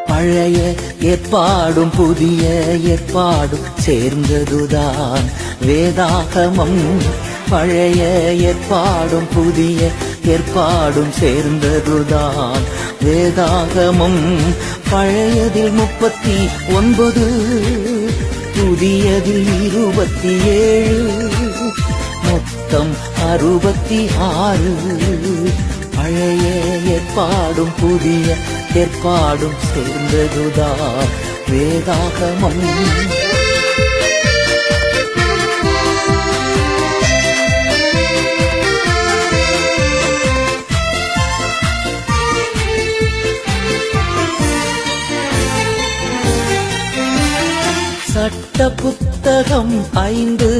பழைய ஏற்பாடும் புதிய ஏற்பாடும் சேர்ந்ததுதான் வேதாகமம். பழைய ஏற்பாடும் புதிய ஏற்பாடும் சேர்ந்ததுதான் வேதாகமம். பழையதில் 39, புதியதில் 27, மொத்தம் 66. பழைய ஏற்பாடும் புதிய ஏற்பாடும் சேர்ந்ததுதான் வேதாகமம். சட்ட புத்தகம் 5,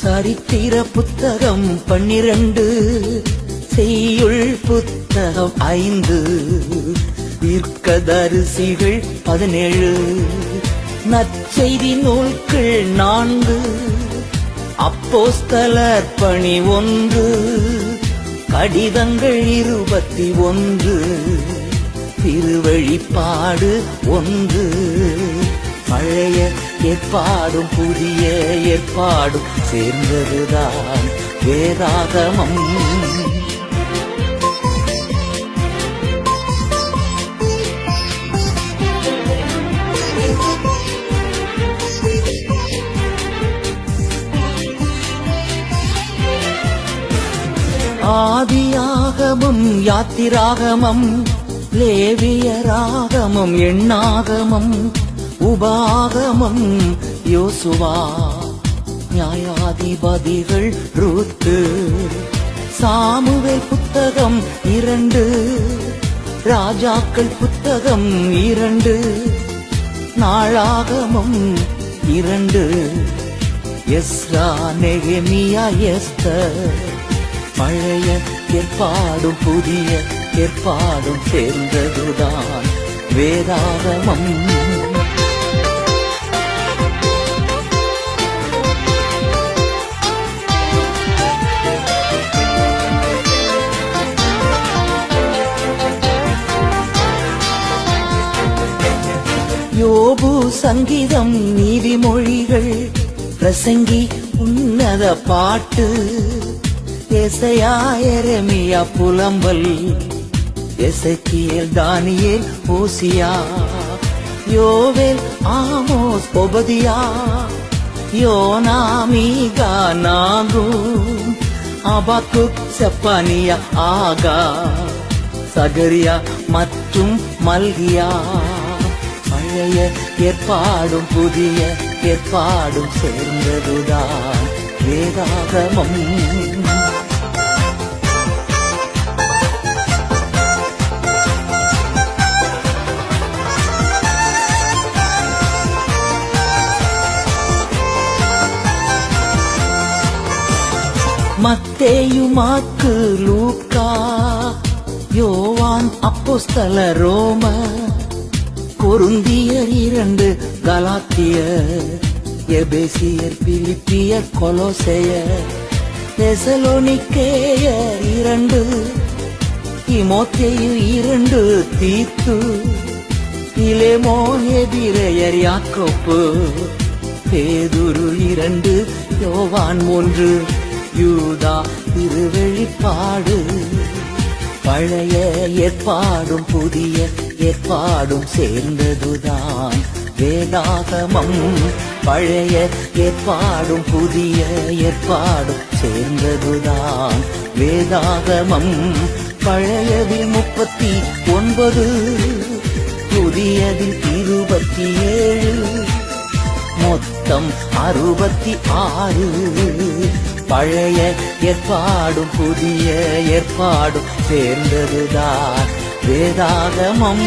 சரித்திர புத்தகம் 12, செய்யுள் புத்தகம் 5, தீர்க்கதரிசிகள் 17, நற்செய்தி நூல்கள் 4, அப்போஸ்தலர் பணி 1, கடிதங்கள் 21, திருவெளிப்பாடு 1. பழைய ஏற்பாடும் புதிய ஏற்பாடும் சேர்ந்ததுதான் வேதாகமம். ஆதியாகமம், யாத்திராகமம், லேவியராகமம், எண்ணாகமம், உபாகமம், யோசுவா, நியாயாதிபதிகள், ரூத்து, சாமுவேல் புத்தகம் 2, ராஜாக்கள் புத்தகம் 2, நாளாகமம் 2, எஸ்ரா, நெகேமியா, எஸ்தர். பழைய ஏற்பாடும் புதிய ஏற்பாடும் சேர்ந்ததுதான் வேதாகமம். யோபு, சங்கீதம், நீதிமொழிகள், பிரசங்கி, உன்னத பாட்டு, எசையா, எரேமியா, புலம்பல், எசேக்கியேல், தானியேல், ஓசியா, யோவேல், ஆமோஸ், ஒபதியா, யோனா, மீகா, நாகூம், அபாக்குக், செப்பனியா, ஆகா, சகரியா மற்றும் மல்கியா. பழைய ஏற்பாடும் புதிய ஏற்பாடும் சேர்ந்ததுதான் வேதாகமம். மத்தேயு, மாற்கு, லூக்கா, யோவான், அப்போஸ்தலர், ரோம, கொரிந்தியர் 2, கலாத்தியர், எபேசியர், பிலிப்பியர், கொலோசையர், தெசலோனிக்கேயர் 2, தீமோத்தேயு 2, தீத்து, பிலேமோன், எபிரெயர், யாக்கோப்பு, பேதுரு 2, யோவான் 3, யூதா, திருவெளிப்பாடு. பழைய ஏற்பாடும் புதிய ஏற்பாடும் சேர்ந்ததுதான் வேதாகமம். பழைய ஏற்பாடும் புதிய ஏற்பாடும் சேர்ந்ததுதான் வேதாகமம். பழையதில் 39, புதியதில் 27, மொத்தம் 66. பழைய ஏற்பாடும் புதிய ஏற்பாடும் சேர்ந்ததுதான் வேதாகமம்.